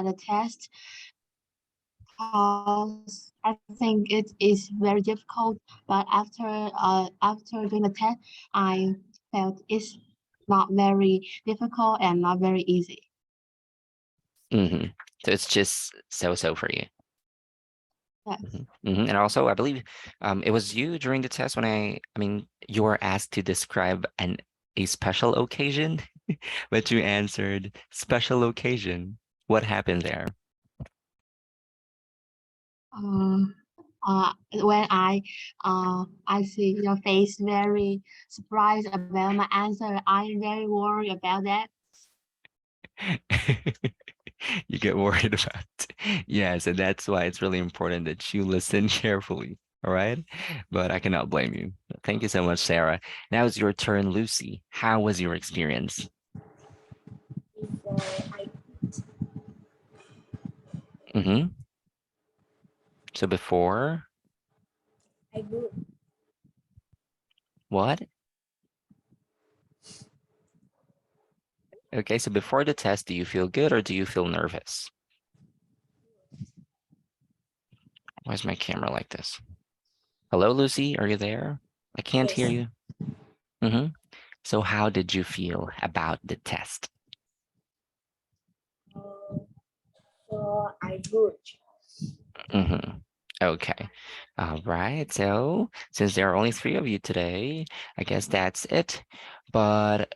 the test because I think it is very difficult. But after doing the test, I felt it's not very difficult and not very easy. So it's just so for you. Yes. And also, I believe it was you during the test when I mean, you were asked to describe a special occasion, but you answered special occasion. What happened there? Um, when I see your face very surprised about my answer, I'm very worried about that. You get worried about. Yes, and that's why it's really important that you listen carefully. All right. But I cannot blame you. Thank you so much, Sarah. Now it's your turn, Lucy. How was your experience? Mm-hmm. So before what? Okay, so before the test, do you feel good or do you feel nervous? Why is my camera like this? Hello, Lucy, are you there? I can't hear you. Mm-hmm. So how did you feel about the test? Mm-hmm. Okay. All right. So since there are only three of you today, I guess that's it. But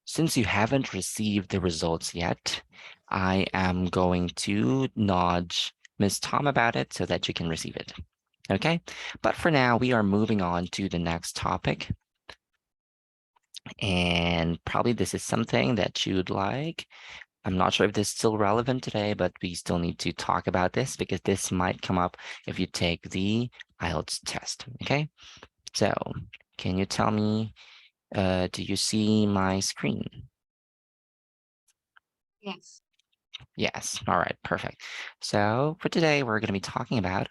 since you haven't received the results yet, I am going to nudge Miss Tom about it so that you can receive it. Okay. But for now, we are moving on to the next topic. And probably this is something that you'd like. I'm not sure if this is still relevant today, but we still need to talk about this because this might come up if you take the IELTS test. Okay. So can you tell me, do you see my screen? Yes. Yes. All right. Perfect. So for today, we're going to be talking about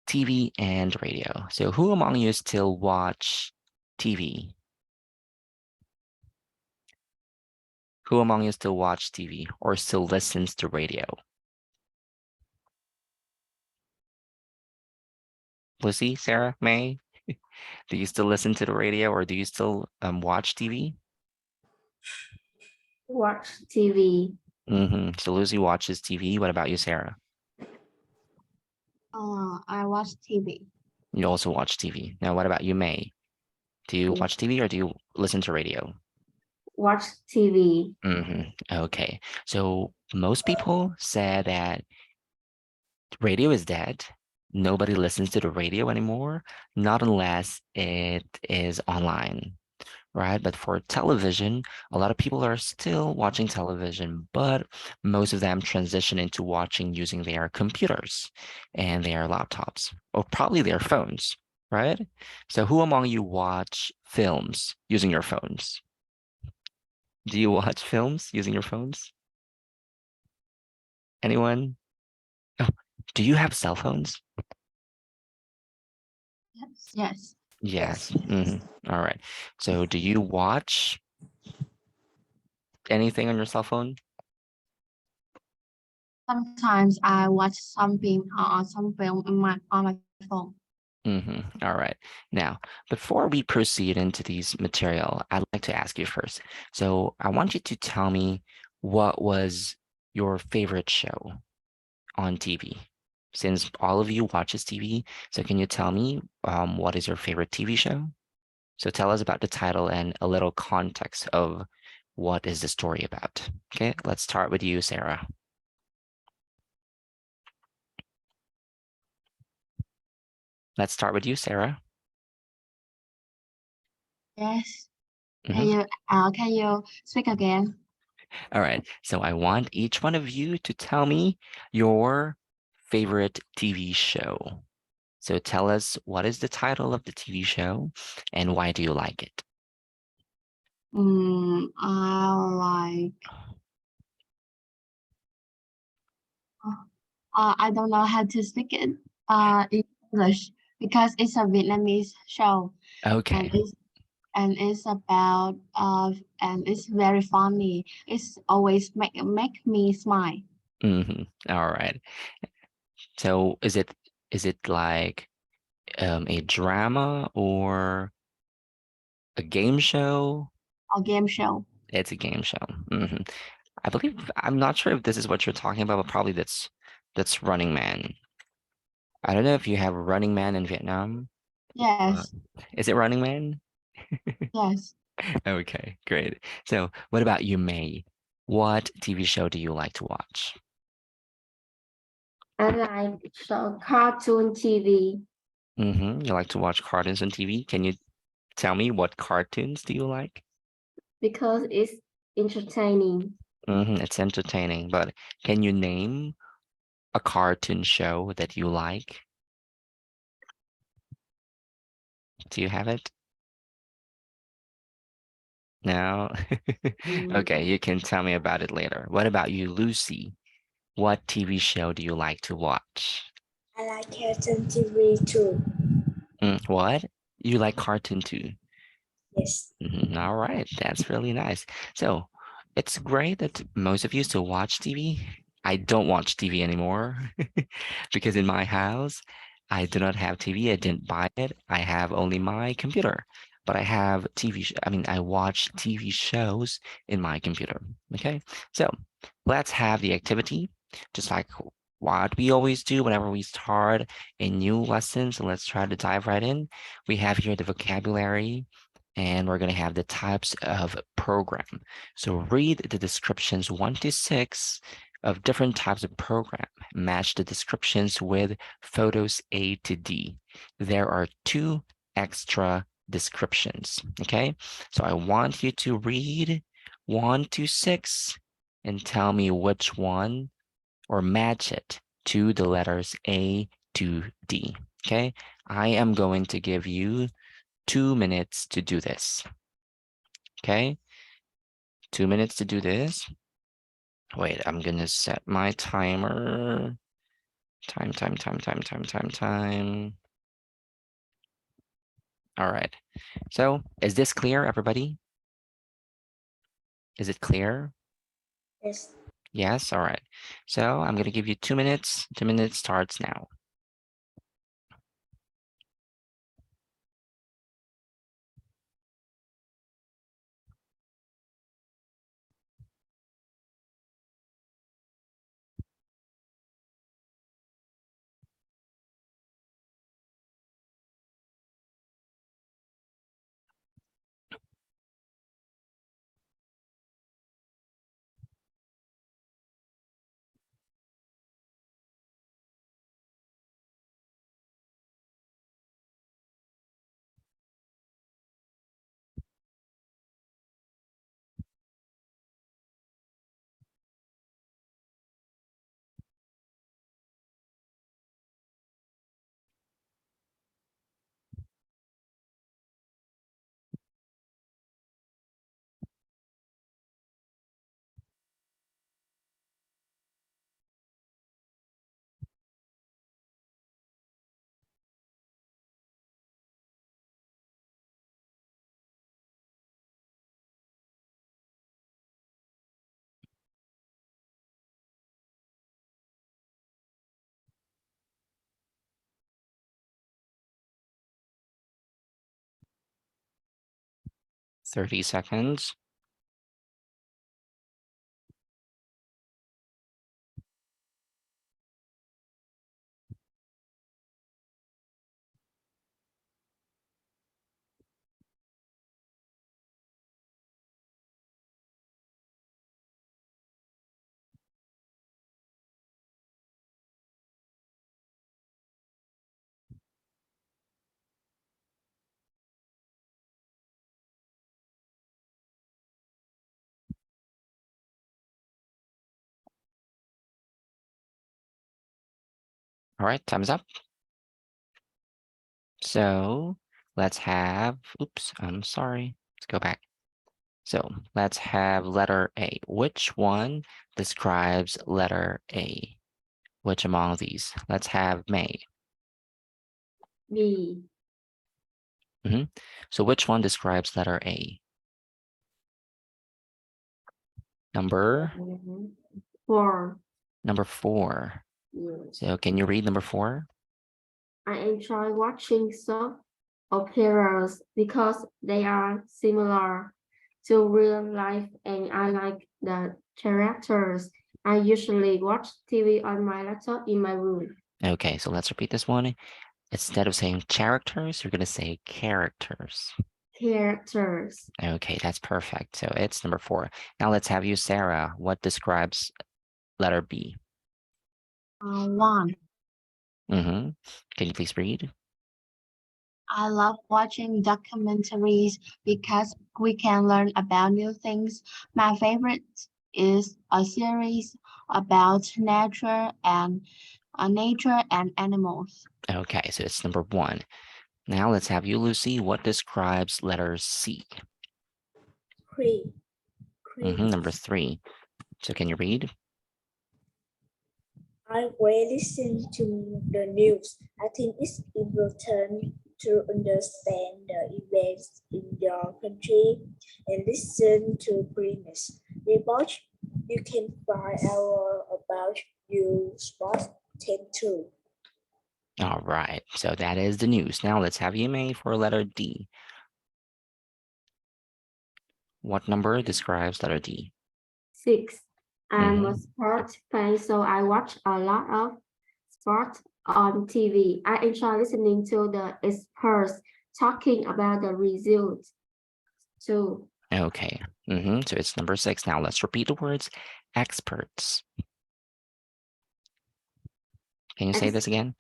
TV and radio. So who among you still watch TV? Who among you still watch TV or still listens to radio? Lucy, Sarah, May, do you still listen to the radio or do you still watch TV? Watch TV. So Lucy watches TV. What about you, Sarah? I watch TV. You also watch TV. Now, what about you, May? Do you watch TV or do you listen to radio? Watch TV. Okay. So most people say that radio is dead. Nobody listens to the radio anymore, not unless it is online, right? But for television, a lot of people are still watching television, but most of them transition into watching using their computers and their laptops, or probably their phones, right? So who among you watch films using your phones? Do you watch films using your phones? Anyone? Oh, do you have cell phones? Yes. Yes. Yes. All right. So do you watch anything on your cell phone? Sometimes I watch something some film on my phone. All right. Now, before we proceed into these material, I'd like to ask you first. So I want you to tell me what was your favorite show on TV? Since all of you watches TV, so can you tell me what is your favorite TV show? So tell us about the title and a little context of what is the story about. Okay, let's start with you, Sarah. Let's start with you, Sarah. Yes. Mhm. Can you speak again? All right. So I want each one of you to tell me your favorite TV show. So tell us what is the title of the TV show and why do you like it? I like. I don't know how to speak it in English because it's a Vietnamese show and Okay. it's about and it's very funny. It's always make me smile. All right. So is it like a drama or a game show? A game show. It's a game show. I believe I'm not sure if this is what you're talking about, but probably that's Running Man. I don't know if you have Running Man in Vietnam. Yes, Is it Running Man? yes. Okay, great. So what about you, May? What TV show do you like to watch? I like cartoon TV You like to watch cartoons on TV? Can you tell me what cartoons do you like? because it's entertaining. It's entertaining, but can you name a cartoon show that you like? Do you have it? No? Okay, you can tell me about it later. What about you, Lucy? What TV show do you like to watch? I like cartoon TV too. What? You like cartoon too? Yes. All right, that's really nice. So it's great that most of you still watch TV. I don't watch TV anymore because in my house, I do not have TV. I didn't buy it. I have only my computer, but I have I mean, I watch TV shows in my computer. Okay, so let's have the activity, just like what we always do whenever we start a new lesson. So let's try to dive right in. We have here the vocabulary and we're going to have the types of program. So read the descriptions 1 to 6 of different types of program. Match the descriptions with photos A to D. There are 2 extra descriptions, okay? So I want you to read 1 to 6 and tell me which one or match it to the letters A to D, okay? I am going to give you 2 minutes to do this. Okay, 2 minutes to do this. Wait, I'm gonna set my timer. Time. All right. So is this clear, everybody? Is it clear? Yes. Yes, all right. So I'm gonna give you 2 minutes. 2 minutes starts now. 30 seconds. All right, time's up. So let's have, oops, I'm sorry. Let's go back. So let's have letter A. Which one describes letter A? Which among these? Let's have May. B. So which one describes letter A? Number 4. Number 4. Yes. So can you read number 4? I enjoy watching soap operas because they are similar to real life and I like the characters. I usually watch TV on my laptop in my room. Okay, so let's repeat this one. Instead of saying characters, you're going to say characters. Characters. Okay, that's perfect. So it's number 4. Now let's have you, Sarah. What describes letter B? 1. Can you please read? I love watching documentaries because we can learn about new things. My favorite is a series about nature and animals. Okay, so it's number 1. Now let's have you, Lucy. What describes letter C? Cream. Number 3. So can you read? I will listen to the news. I think it's important to understand the events in your country and listen to previous reports. You can find out about your sports team too. All right, so that is the news. Now let's have you, May, for letter D. What number describes letter D? 6. I'm a Mhm. sport fan, so I watch a lot of sport on TV. I enjoy listening to the experts talking about the results too. Okay, so it's number 6. Now let's repeat the words experts. Can you say this again?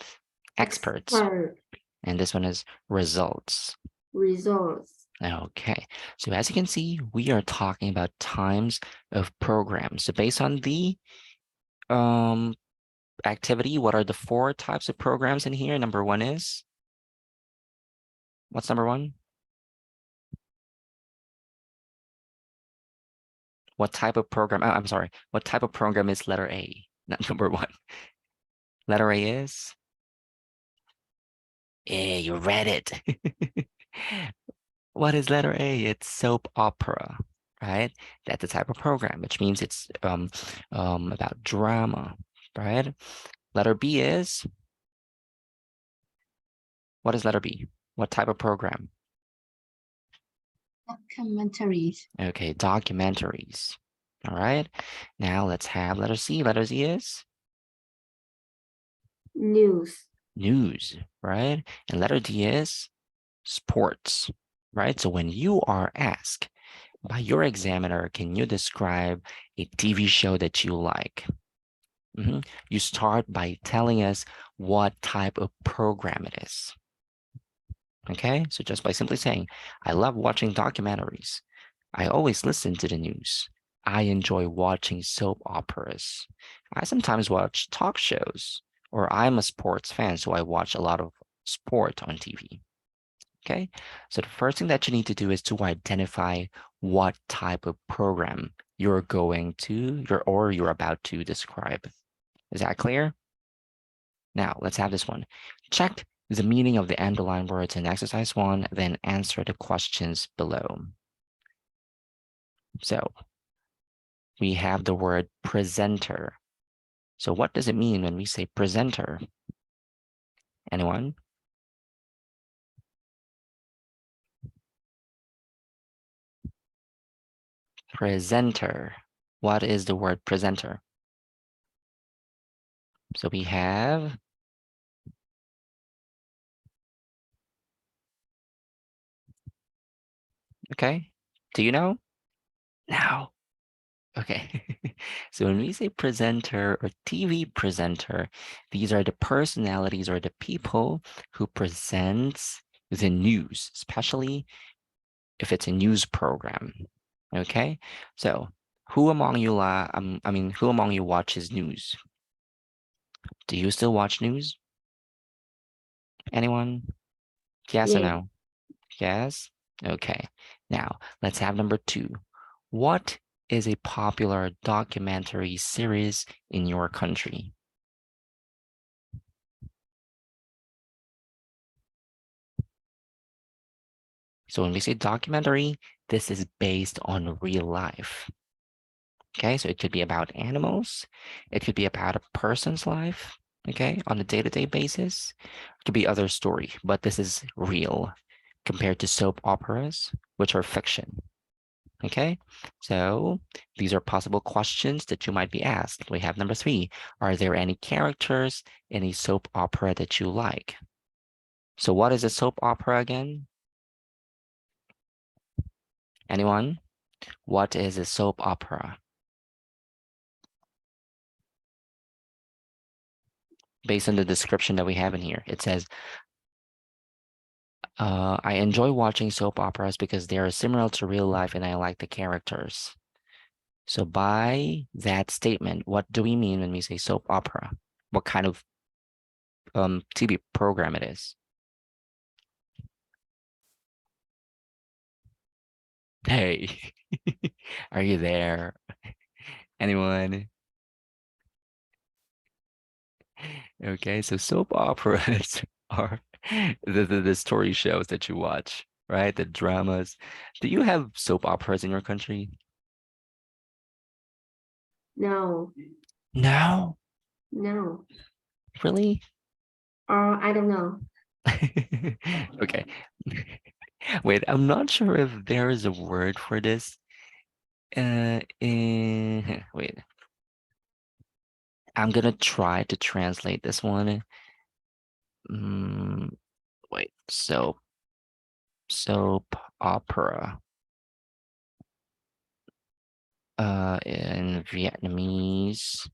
Experts. Expert And this one is results. results. Okay, so as you can see, we are talking about times of programs. So based on the activity, what are the 4 types of programs in here? Number 1 is, what's number 1? What type of program? Oh, I'm sorry. What type of program is letter A? Not number 1. Letter A is? Yeah, you read it. What is letter A? It's soap opera, right? That's the type of program, which means it's about drama, right? Letter B is, what is letter B? What type of program? Documentaries. Okay, documentaries. All right. Now let's have letter C. Letter Z is News. news, right? And letter D is sports, right? So when you are asked by your examiner, can you describe a TV show that you like? You start by telling us what type of program it is. Okay, so just by simply saying, I love watching documentaries. I always listen to the news. I enjoy watching soap operas. I sometimes watch talk shows, or I'm a sports fan, so I watch a lot of sport on TV. Okay, so the first thing that you need to do is to identify what type of program you're about to describe. Is that clear? Now let's have this one. Check the meaning of the underlined words in exercise 1, then answer the questions below. So we have the word presenter. So what does it mean when we say presenter? Anyone? Presenter. What is the word presenter? So we have okay. Do you know? Now. Okay. So when we say presenter or TV presenter, these are the personalities or the people who presents the news, especially if it's a news program. Okay. So who among you who among you watches news? Do you still watch news? Anyone? Yes or Yeah. no? Yes? Okay. Now let's have number 2. What is a popular documentary series in your country? So when we say documentary, this is based on real life. Okay, so it could be about animals. It could be about a person's life, okay, on a day-to-day basis. It could be other story, but this is real compared to soap operas, which are fiction. Okay, so these are possible questions that you might be asked. We have number 3. Are there any characters in a soap opera that you like? So what is a soap opera again? Anyone? What is a soap opera? Based on the description that we have in here, it says, I enjoy watching soap operas because they are similar to real life and I like the characters. So by that statement, what do we mean when we say soap opera? What kind of TV program it is? Hey, are you there? Anyone? Okay, so soap operas are the story shows that you watch, right? The dramas. Do you have soap operas in your country? No, No, no, really? or I don't know. Okay. Wait, I'm not sure if there is a word for this. Wait, I'm gonna try to translate this one. Wait, soap opera. In Vietnamese.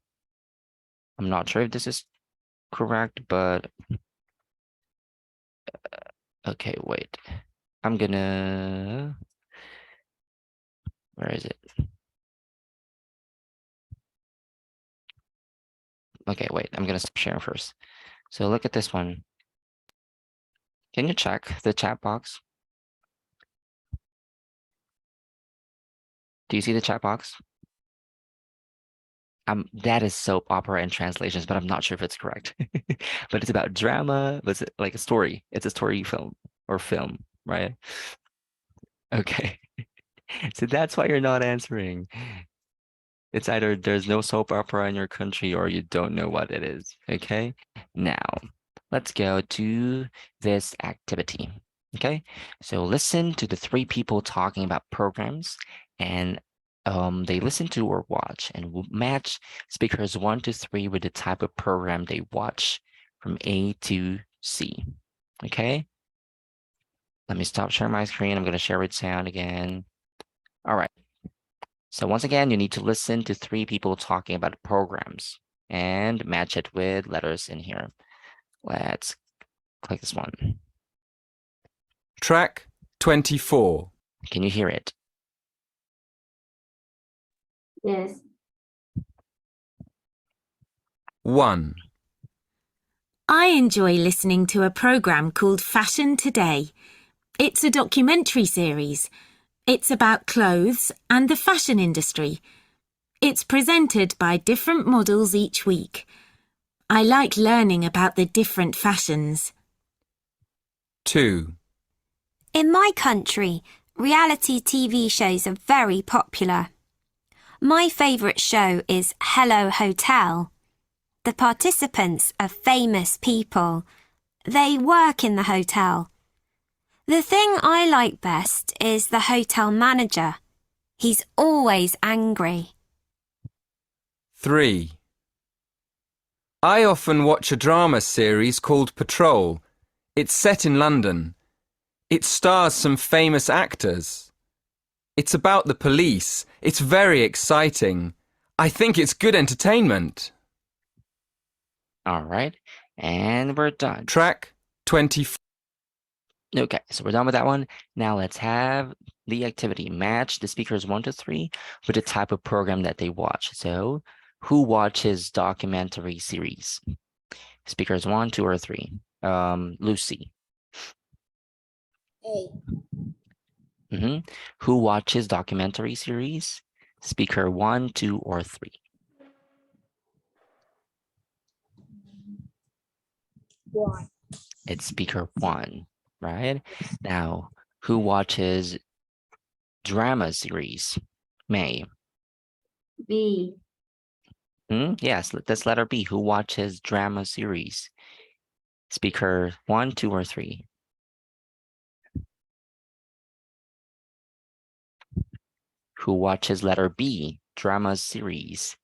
I'm not sure if this is correct, but okay, wait. I'm gonna, where is it? Okay, wait, I'm gonna stop sharing first. So look at this one. Can you check the chat box? Do you see the chat box? That is soap opera in translations, but I'm not sure if it's correct. But it's about drama, but it's like a story. It's a story film or film, right? Okay. So that's why you're not answering. It's either there's no soap opera in your country or you don't know what it is. Okay. Now, let's go to this activity. Okay. So listen to the 3 people talking about programs and they listen to or watch and match speakers 1 to 3 with the type of program they watch from A to C. Okay. Let me stop sharing my screen. I'm going to share with sound again. All right. So once again, you need to listen to 3 people talking about programs and match it with letters in here. Let's click this one. Track 24. Can you hear it? Yes, 1, I enjoy listening to a program called Fashion Today. It's a documentary series. It's about clothes and the fashion industry. It's presented by different models each week. I like learning about the different fashions. 2, In my country, reality TV shows are very popular. My favourite show is Hello Hotel. The participants are famous people. They work in the hotel. The thing I like best is the hotel manager. He's always angry. 3. I often watch a drama series called Patrol. It's set in London. It stars some famous actors. It's about the police. It's very exciting. I think it's good entertainment. All right. And we're done. Track 24. Okay, so we're done with that one. Now let's have the activity. Match the speakers 1 to 3 with the type of program that they watch. So who watches documentary series? Speakers 1, 2, or 3? Lucy. A. Who watches documentary series? Speaker 1, 2, or 3? 1. It's speaker 1, right? Now, who watches drama series? May. B. Yes, that's letter B. Who watches drama series? Speaker 1, 2, or 3? Who watches letter B, drama series?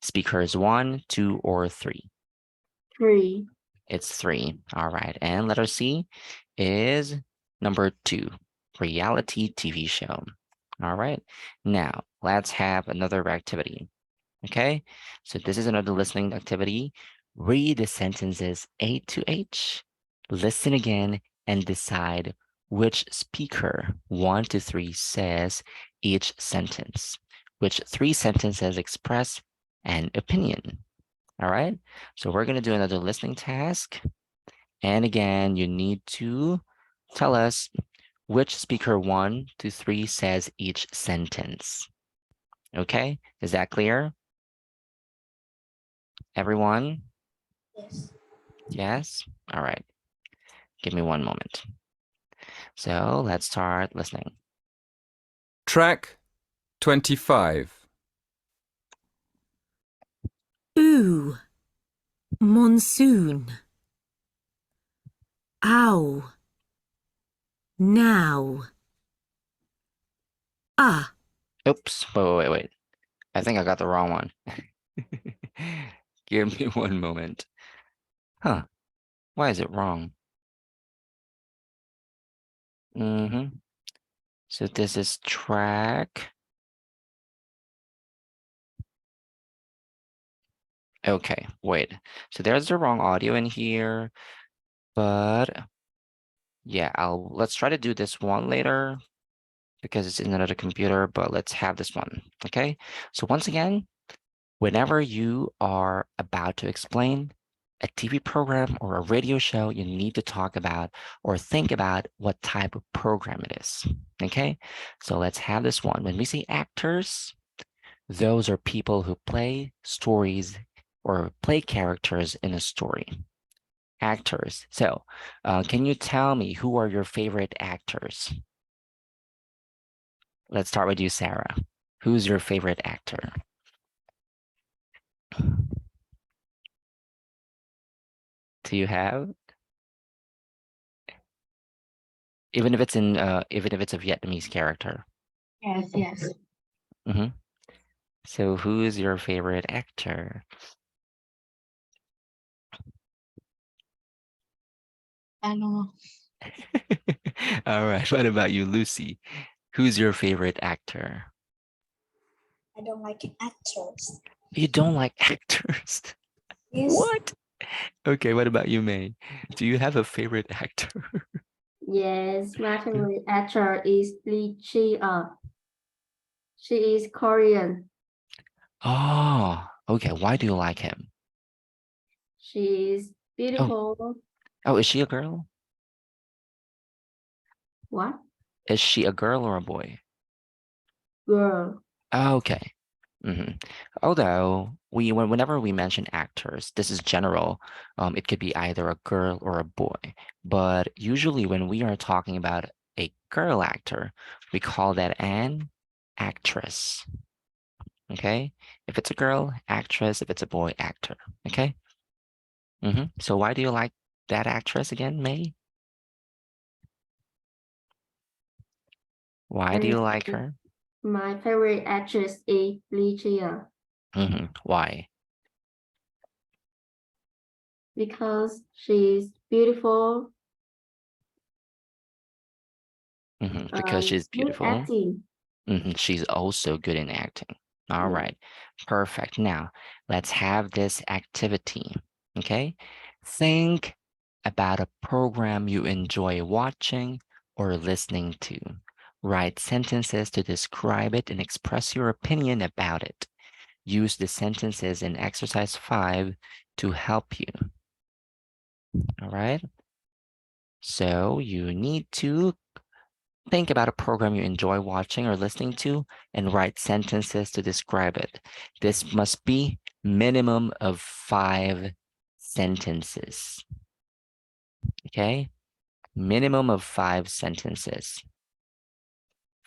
Speakers 1, 2, or 3? 3. It's 3. All right. And letter C is number 2, reality TV show. All right. Now let's have another activity. Okay. So this is another listening activity. Read the sentences A to H, listen again, and decide which speaker 1 to 3 says each sentence, which 3 sentences express an opinion. All right. So we're going to do another listening task. And again, you need to tell us which speaker 1 to 3 says each sentence. Okay. Is that clear? Everyone? Yes. Yes? All right. Give me one moment. So let's start listening. Track 25. Ooh, monsoon. Ow, now. Ah, Oops. Wait. I think I got the wrong one. Give me one moment. Huh. Why is it wrong? So this is track. Okay, wait. So there's the wrong audio in here, but yeah, let's try to do this one later because it's in another computer, but let's have this one. Okay. So once again, whenever you are about to explain a TV program or a radio show, you need to talk about or think about what type of program it is. Okay. So let's have this one. When we say actors, those are people who play stories or play characters in a story. Actors. So can you tell me who are your favorite actors? Let's start with you, Sarah. Who's your favorite actor? Do you have? Even if it's a Vietnamese character. Yes. So who is your favorite actor? I don't know. All right. What about you, Lucy? Who's your favorite actor? I don't like actors. You don't like actors? Yes. What? Okay, what about you, May? Do you have a favorite actor? Yes, my favorite actor is Lee Chi-uh. She is Korean. Oh, okay. Why do you like him? She is beautiful. Oh, is she a girl? What? Is she a girl or a boy? Girl. Okay. Although whenever we mention actors, this is general. It could be either a girl or a boy. But usually when we are talking about a girl actor, we call that an actress. Okay? If it's a girl, actress. If it's a boy, actor. Okay? So why do you like that actress again, May? Why do you like her? My favorite actress is Lee Chi-uh Why? because she is beautiful. Because she's Good beautiful. acting. She's also good in acting. All Yeah. right, perfect. Now let's have this activity. Okay, think about a program you enjoy watching or listening to. Write sentences to describe it and express your opinion about it. Use the sentences in exercise 5 to help you. All right. So you need to think about a program you enjoy watching or listening to and write sentences to describe it. This must be minimum of 5 sentences. Okay? Minimum of 5 sentences.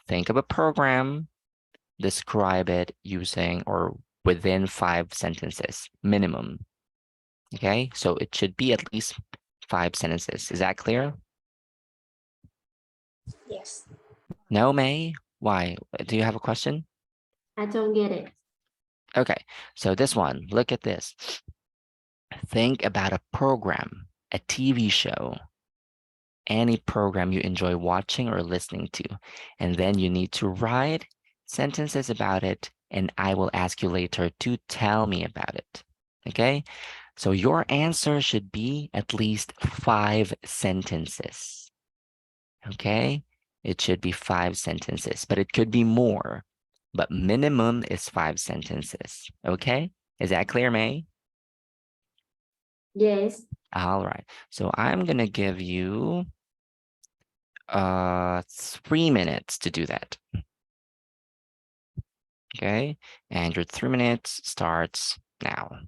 Think of a program describe it using or within 5 sentences minimum. Okay, so it should be at least 5 sentences. Is that clear? Yes. No, May? Why? Do you have a question? I don't get it. Okay, so this one, look at this. Think about a program, a TV show, any program you enjoy watching or listening to, and then you need to write sentences about it, and I will ask you later to tell me about it. Okay, so your answer should be at least 5 sentences. Okay, it should be 5 sentences, but it could be more, but minimum is 5 sentences. Okay, is that clear, May? Yes. All right, so I'm gonna give you 3 minutes to do that. Okay, and your 3 minutes starts now.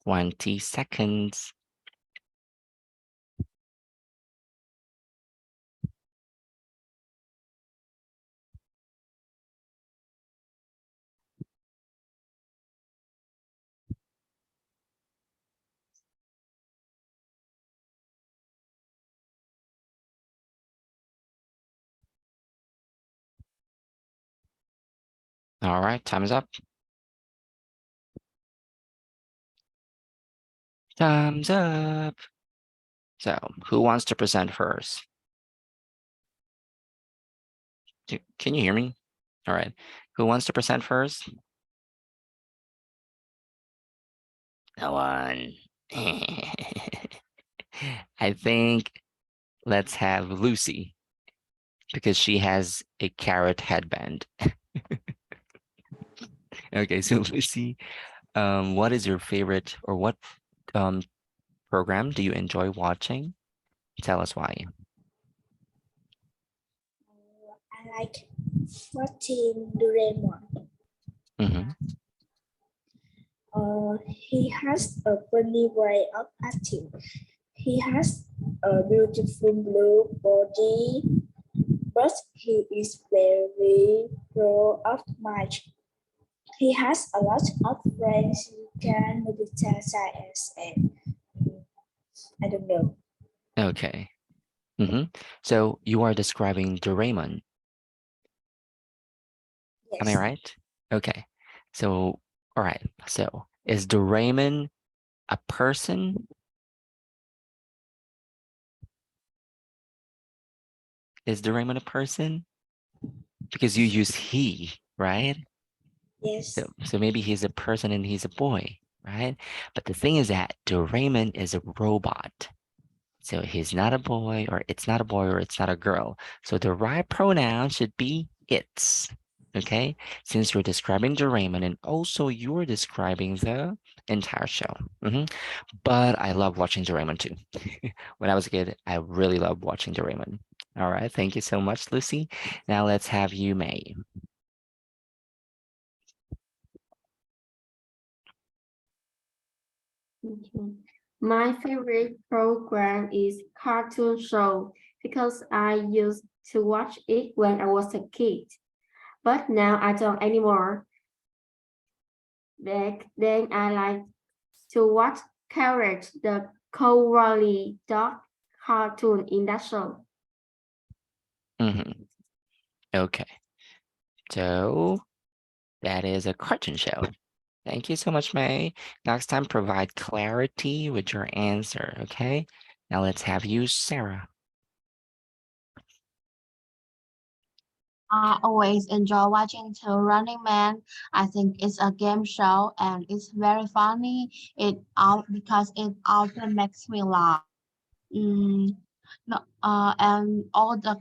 Twenty seconds. All right, time is up. Time's up. So, who wants to present first? Can you hear me? All right, who wants to present first? No one. I think let's have Lucy because she has a carrot headband. Okay, so Lucy, what is your favorite or what um program do you enjoy watching? Tell us why. I like watching Doraemon. Mhm. He has a funny way of acting. He has a beautiful blue body, but he is very pro of much. He has a lot of friends who can multitask and I don't know. Okay. So you are describing Doraemon, am I Yes, right? Okay. So, all right. So is Doraemon a person? Is Doraemon a person? Because you use he, right? yes, So maybe he's a person and he's a boy, right? But the thing is that Doraemon is a robot. So he's not a boy, or it's not a boy, or it's not a girl. So the right pronoun should be it's. Okay, since you're describing Doraemon and also you're describing the entire show. But I love watching Doraemon too. When I was a kid, I really loved watching Doraemon. All right, thank you so much, Lucy. Now let's have you, May. Okay. My favorite program is Cartoon Show because I used to watch it when I was a kid, but now I don't anymore. Back then, I like to watch Carrot, the cowardly dog cartoon in that show. Mhm. Okay, so that is a cartoon show. Thank you so much, May. Next time, provide clarity with your answer, okay? Now let's have you, Sarah. I always enjoy watching to Running Man. I think it's a game show and it's very funny. It all because it often makes me laugh. Mm, no, and all the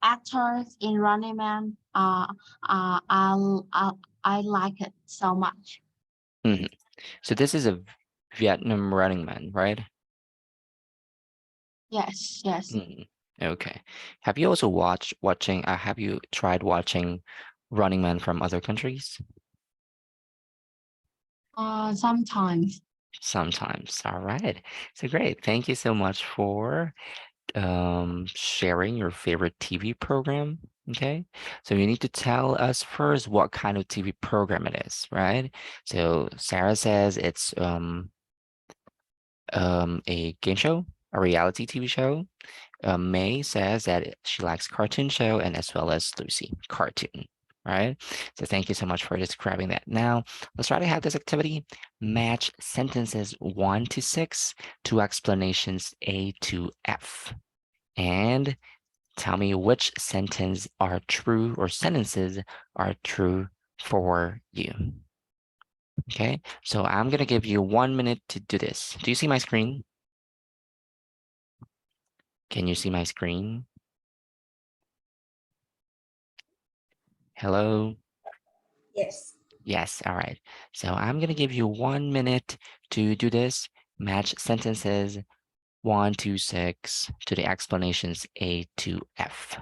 actors in Running Man, I like it so much. Mhm. So this is a Vietnam Running Man, right? Yes, yes. Okay. Have you also have you tried watching Running Man from other countries? Sometimes. Sometimes. All right. So great. Thank you so much for sharing your favorite TV program. Okay. So you need to tell us first what kind of TV program it is, right? So Sarah says it's a game show, a reality TV show. May says that she likes cartoon show, and as well as Lucy, cartoon. Right. So thank you so much for describing that. Now let's try to have this activity. Match sentences 1 to 6 to explanations A to F. And tell me which sentence are true or sentences are true for you. Okay, so I'm gonna give you 1 minute to do this. Do you see my screen? Can you see my screen? Hello? yes. Yes, all right. So I'm gonna give you 1 minute to do this. Match sentences 1 to 6 to the explanations A to F.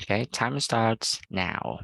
Okay, time starts now.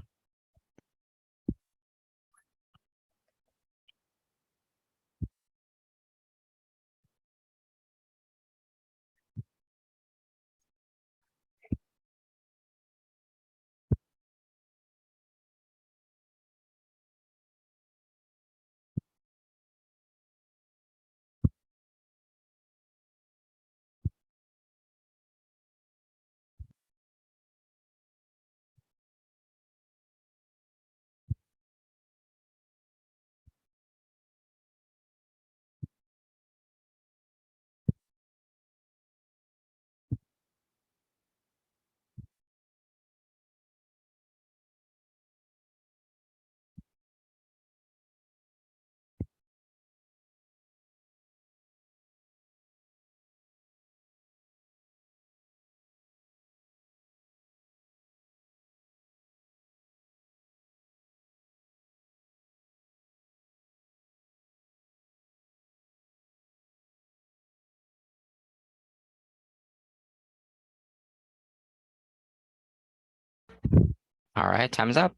All right, time's up.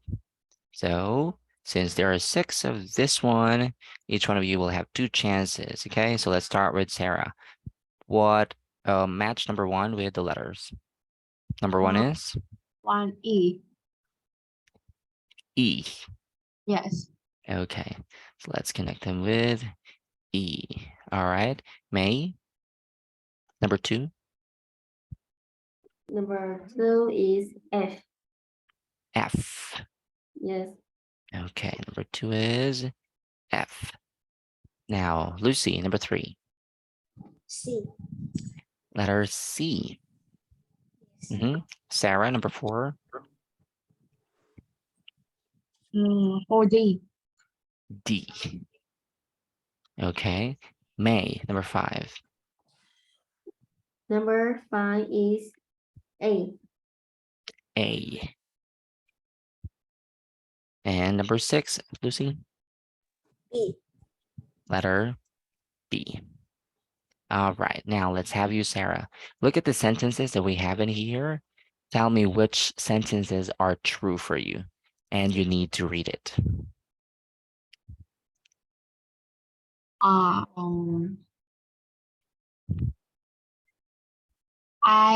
So since there are 6 of this one, each one of you will have 2 chances. Okay, so let's start with Sarah. What match number 1 with the letters? Number 1 is 1E. E. Yes. Okay, so let's connect them with E. All right, May. Number 2. Number 2 is F. F. Yes. Okay, number 2 is F. Now, Lucy, number 3. C. Letter C. Yes. Sarah, number 4. 4D. D. Okay, May, number 5. Number 5 is A. A. And number 6, Lucy. B. Letter B. All right, now let's have you, Sarah. Look at the sentences that we have in here. Tell me which sentences are true for you, and you need to read it. I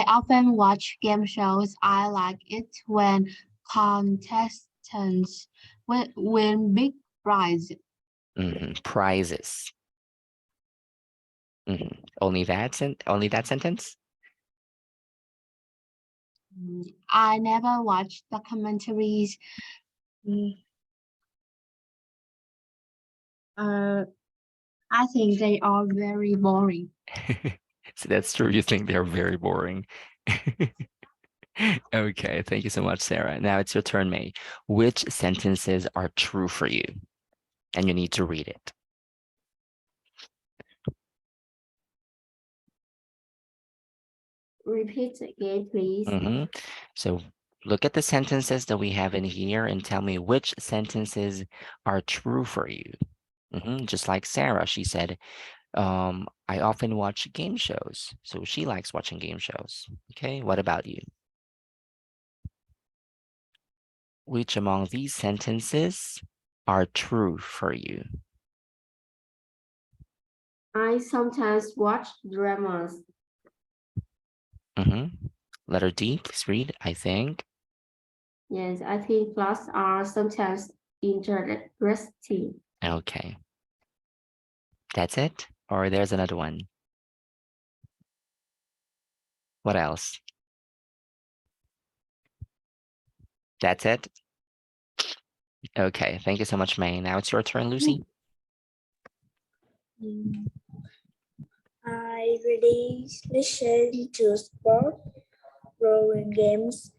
often watch game shows. I like it when contestants win big prizes. Prizes. Only that sentence? I never watch documentaries. I think they are very boring. So that's true. You think they're very boring. Okay, thank you so much, Sarah. Now it's your turn, May. Which sentences are true for you? And you need to read it. Repeat again, please. So look at the sentences that we have in here and tell me which sentences are true for you. Just like Sarah, she said, I often watch game shows. So she likes watching game shows. Okay, what about you? Which among these sentences are true for you? I sometimes watch dramas. Letter D, please read, I think. Yes, I think plots are sometimes interesting. Okay. That's it? Or there's another one? What else? That's it? Okay, thank you so much, May. Now it's your turn, Lucy. I really listen to sport, rowing games.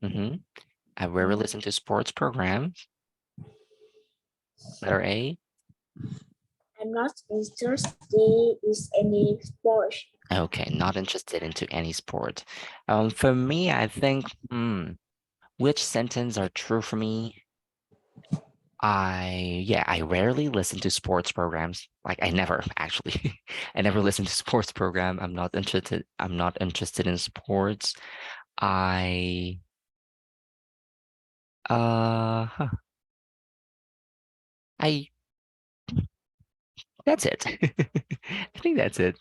I rarely listen to sports programs. Letter A. I'm not interested in any sport. Okay, not interested into any sport. For me, I think, which sentence are true for me? I rarely listen to sports programs. Like I never actually, I never listen to sports program. I'm not interested in sports. That's it. I think that's it.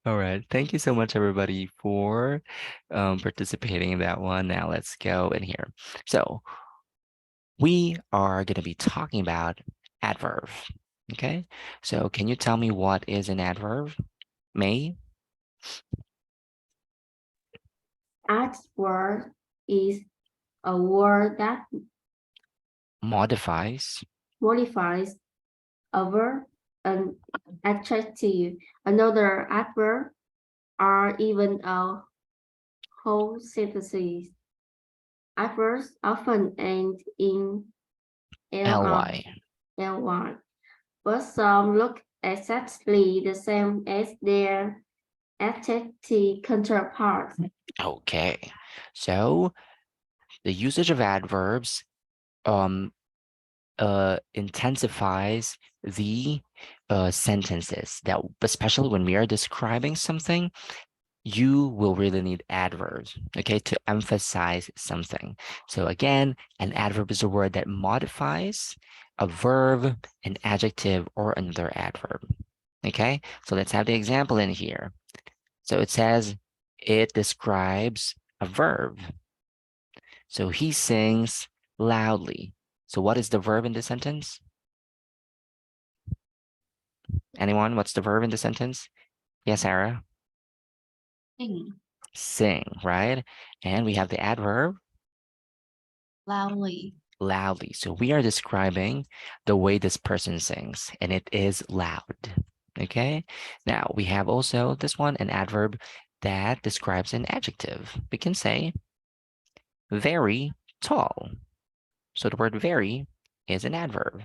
All right. Thank you so much, everybody, for participating in that one. Now let's go in here. So we are going to be talking about adverb. Okay. So can you tell me what is an adverb, May? Adverb is a word that Modifies. a verb, an adjective, another adverb, or even a whole sentence. Adverbs often end in ly. But some look exactly the same as their adjective counterparts. Okay. So the usage of adverbs intensifies the sentences, that especially when we are describing something, you will really need adverbs, okay, to emphasize something. So again, an adverb is a word that modifies a verb, an adjective, or another adverb. Okay, so let's have the example in here. So it says it describes a verb. So he sings loudly. So what is the verb in this sentence? Anyone? What's the verb in the sentence? Yes, Sarah? Sing Sing, right? And we have the adverb loudly. loudly. So we are describing the way this person sings, and it is loud. Okay. Now we have also this one, an adverb that describes an adjective. We can say very tall. So the word very is an adverb.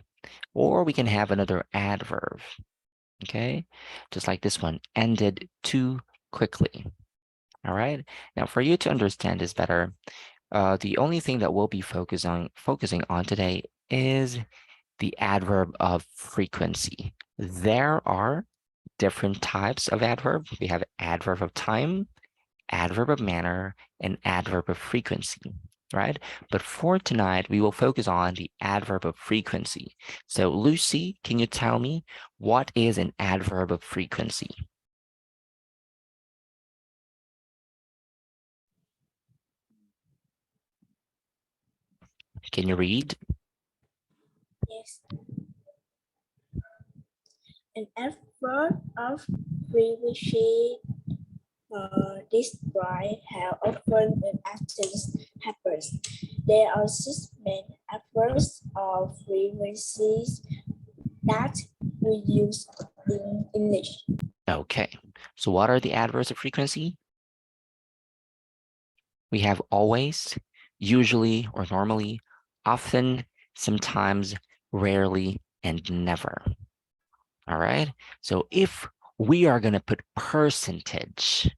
Or we can have another adverb. Okay. Just like this one, ended too quickly. All right. Now for you to understand this better, the only thing that we'll be focusing on today is the adverb of frequency. There are different types of adverb. We have adverb of time, adverb of manner, and adverb of frequency, right? But for tonight, we will focus on the adverb of frequency. So Lucy, can you tell me what is an adverb of frequency? Can you read? Yes. An adverb of frequency describe how often an action happens. There are 6 main adverbs of frequencies that we use in English. Okay, so what are the adverbs of frequency? We have always, usually or normally, often, sometimes, rarely, and never. All right, so if we are going to put percentage,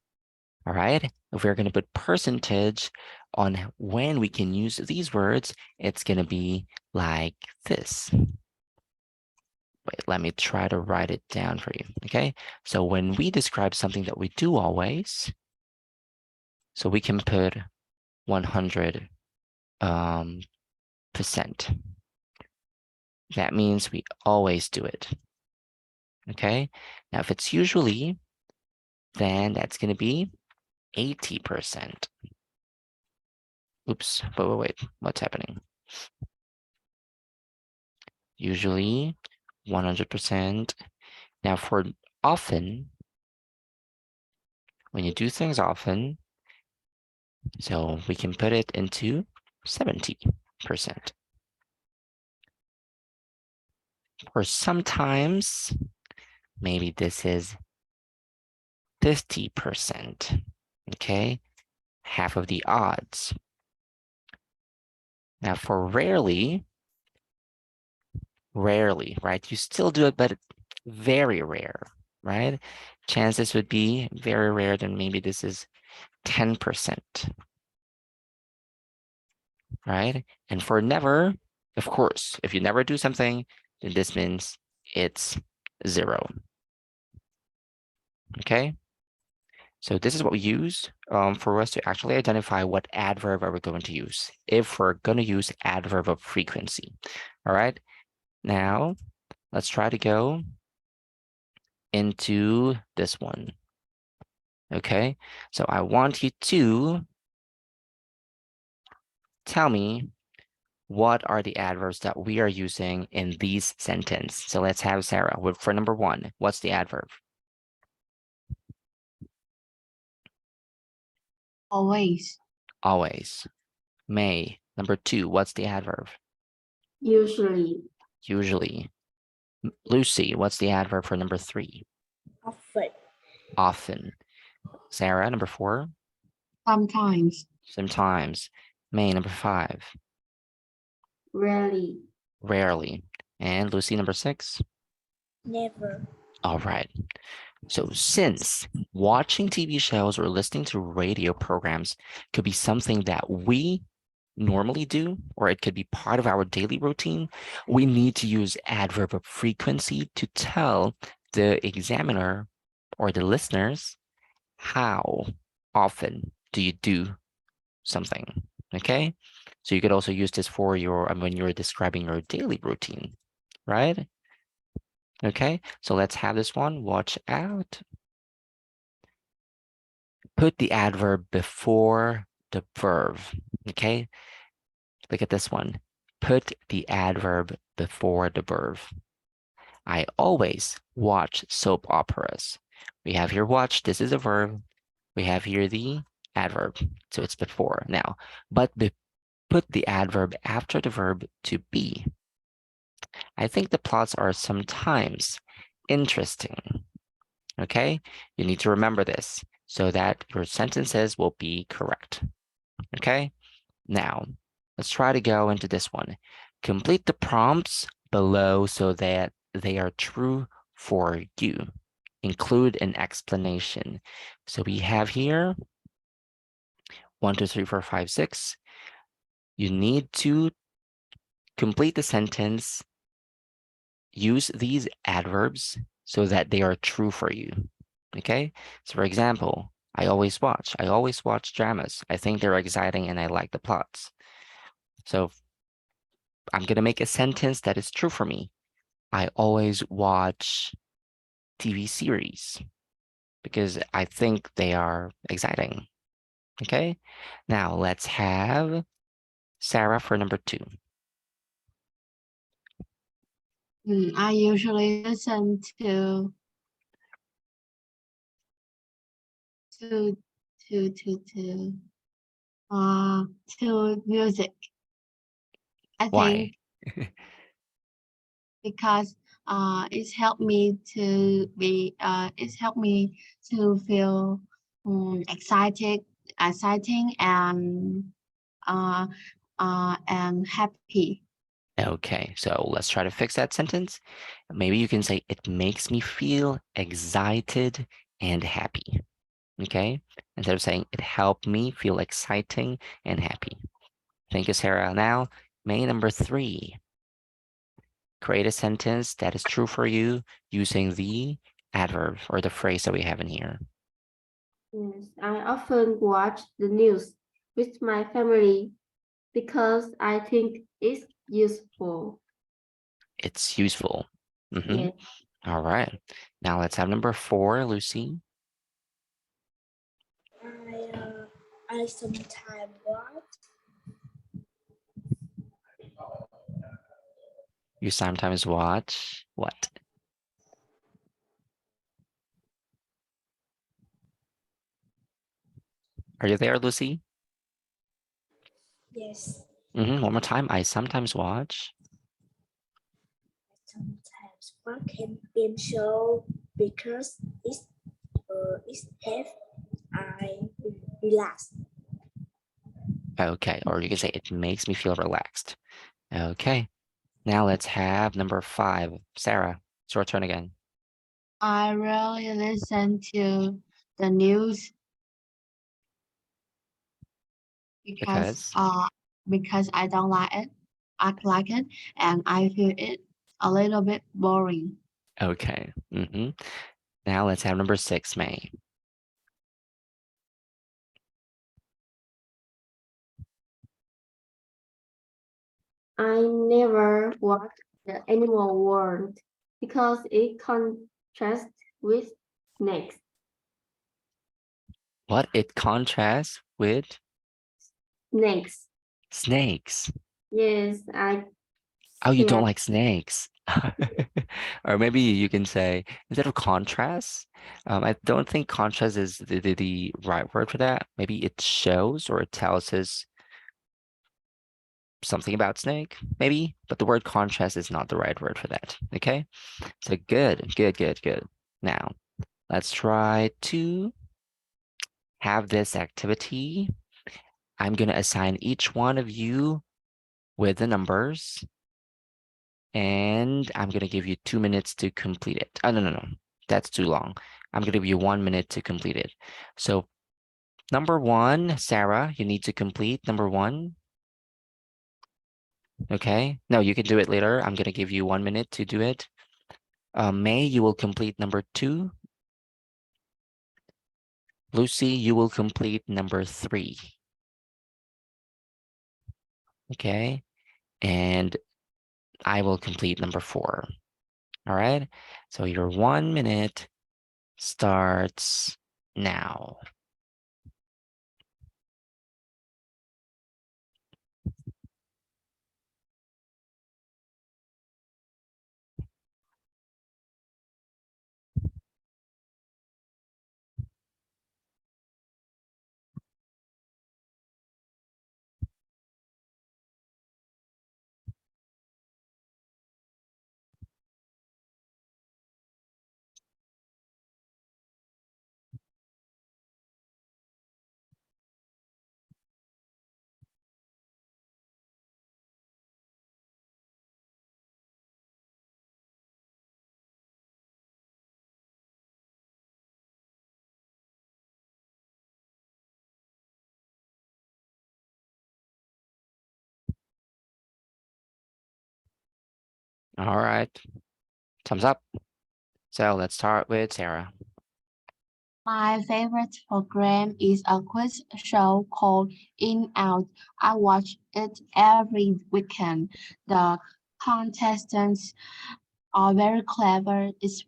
all right, if we're going to put percentage on when we can use these words, it's going to be like this. Wait, let me try to write it down for you. Okay, so when we describe something that we do always, so we can put 100%. That means we always do it. Okay, now if it's usually, then that's going to be 80%. Oops, but wait, what's happening? Usually 100%. Now for often, when you do things often, so we can put it into 70%. Or sometimes, maybe this is 50%, okay? Half of the odds. Now for rarely, right? You still do it, but very rare, right? Chances would be very rare, then maybe this is 10%, right? And for never, of course, if you never do something, then this means it's 0. Okay? So this is what we use for us to actually identify what adverb are we going to use if we're going to use adverb of frequency. All right. Now, let's try to go into this one. Okay. So I want you to tell me what are the adverbs that we are using in these sentences. So let's have Sarah. For number 1, what's the adverb? Always. Always. May. Number 2, what's the adverb? Usually. Usually. Lucy, what's the adverb for number 3? Often. Often. Sarah, number 4? Sometimes. Sometimes. May, number 5? Rarely. Rarely. And Lucy, number 6? Never. All right. So since watching TV shows or listening to radio programs could be something that we normally do, or it could be part of our daily routine, we need to use adverb of frequency to tell the examiner or the listeners how often do you do something? Okay, so you could also use this for your when you're describing your daily routine, right? Okay, so let's have this one. Watch out. Put the adverb before the verb. Okay, look at this one. Put the adverb before the verb. I always watch soap operas. We have here watch. This is a verb. We have here the adverb. So it's before now. But put the adverb after the verb to be. I think the plots are sometimes interesting. Okay, you need to remember this so that your sentences will be correct. Okay, now let's try to go into this one. Complete the prompts below so that they are true for you. Include an explanation. So we have here 1, 2, 3, 4, 5, 6. You need to complete the sentence. Use these adverbs so that they are true for you. Okay, so for example, I always watch dramas. I think they're exciting and I like the plots. So I'm gonna make a sentence that is true for me. I always watch TV series because I think they are exciting. Okay, now let's have Sarah for number 2. I usually listen to to to to to to music. I Why? think because it's helped me to be it's helped me to feel exciting and happy. Okay, so let's try to fix that sentence. Maybe you can say, it makes me feel excited and happy. Okay, instead of saying, it helped me feel exciting and happy. Thank you, Sarah. Now, May number 3. Create a sentence that is true for you using the adverb or the phrase that we have in here. Yes, I often watch the news with my family because I think it's useful. It's useful. Yes. All right. Now let's have number 4, Lucy. I sometimes watch. You sometimes watch what? Are you there, Lucy? Yes, One more time. I sometimes watch. sometimes watch campaign show because it helps I relax. Okay, or you can say it makes me feel relaxed. Okay, now let's have number 5. Sarah, it's your turn again. I rarely listen to the news Because because I don't like it. I like it and I feel it a little bit boring. okay. Now let's have number 6, May. I never watch the animal world because it contrasts with snakes. What? It contrasts with Snakes. snakes. Yes, I Oh, you don't scared. like snakes. Or maybe you can say, instead of contrast, I don't think contrast is the right word for that. Maybe it shows or it tells us something about snake, maybe, but the word contrast is not the right word for that. Okay, so good. Now, let's try to have this activity. I'm going to assign each one of you with the numbers, and I'm going to give you 2 minutes to complete it. Oh, no, that's too long. I'm going to give you 1 minute to complete it. So number 1, Sarah, you need to complete number 1. Okay, no, you can do it later. I'm going to give you 1 minute to do it. May, you will complete number 2. Lucy, you will complete number 3. Okay. And I will complete number 4. All right. So your 1 minute starts now. All right. Thumbs up. So let's start with Sarah. My favorite program is a quiz show called In Out. I watch it every weekend. The contestants are very clever. It's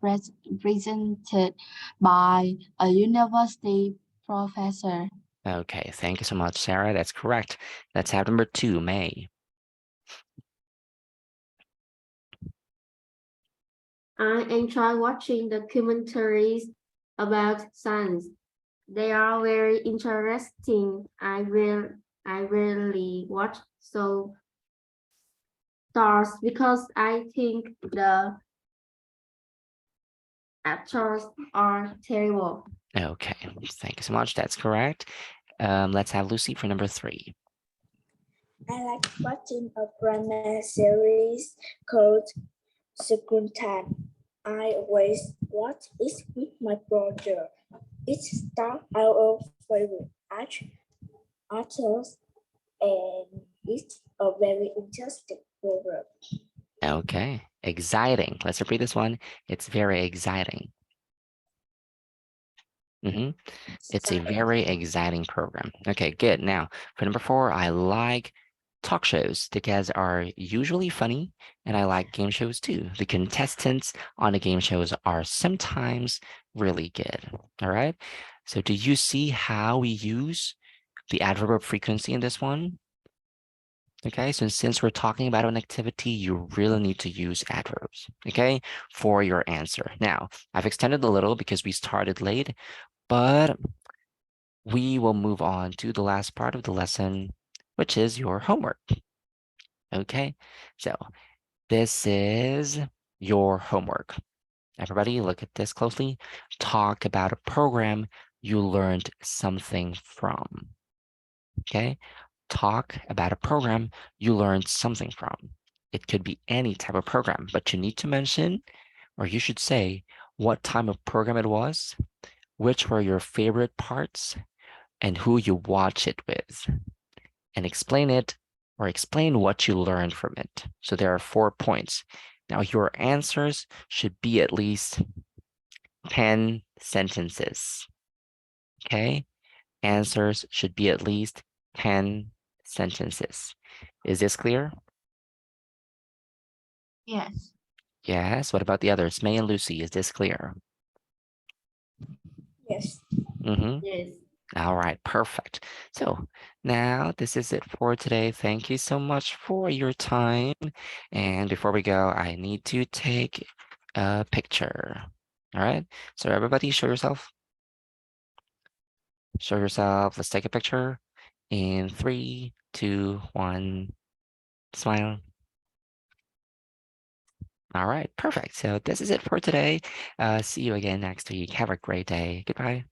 presented by a university professor. Okay, thank you so much, Sarah. That's correct. Let's have number 2, May. I enjoy watching documentaries about science. They are very interesting. I really watch so stars because I think the actors are terrible. Okay, thank you so much. That's correct. Let's have Lucy for number 3. I like watching a drama series called Sukuntan. I always watch it with my brother. It stars our favorite authors and it's a very interesting program. Okay, exciting. Let's repeat this one. It's very exciting. It's a very exciting program. Okay, good. Now, for number 4, I like talk shows. The guests are usually funny, and I like game shows too. The contestants on the game shows are sometimes really good. All right. So do you see how we use the adverb of frequency in this one? Okay, so since we're talking about an activity, you really need to use adverbs, okay, for your answer. Now, I've extended a little because we started late, but we will move on to the last part of the lesson, which is your homework. Okay, so this is your homework. Everybody, look at this closely. Talk about a program you learned something from. Okay, talk about a program you learned something from. It could be any type of program, but you need to mention, or you should say, what type of program it was, which were your favorite parts, and who you watch it with, and explain it or explain what you learned from it. So there are 4 points. Now your answers should be at least 10 sentences. Okay? Answers should be at least 10 sentences. Is this clear? Yes. Yes. What about the others? May and Lucy, is this clear? Yes. Yes. All right, perfect. So now this is it for today. Thank you so much for your time. And before we go, I need to take a picture. All right, so everybody show yourself. Show yourself. Let's take a picture in 3, 2, 1. Smile. All right, perfect. So this is it for today. See you again next week. Have a great day. Goodbye.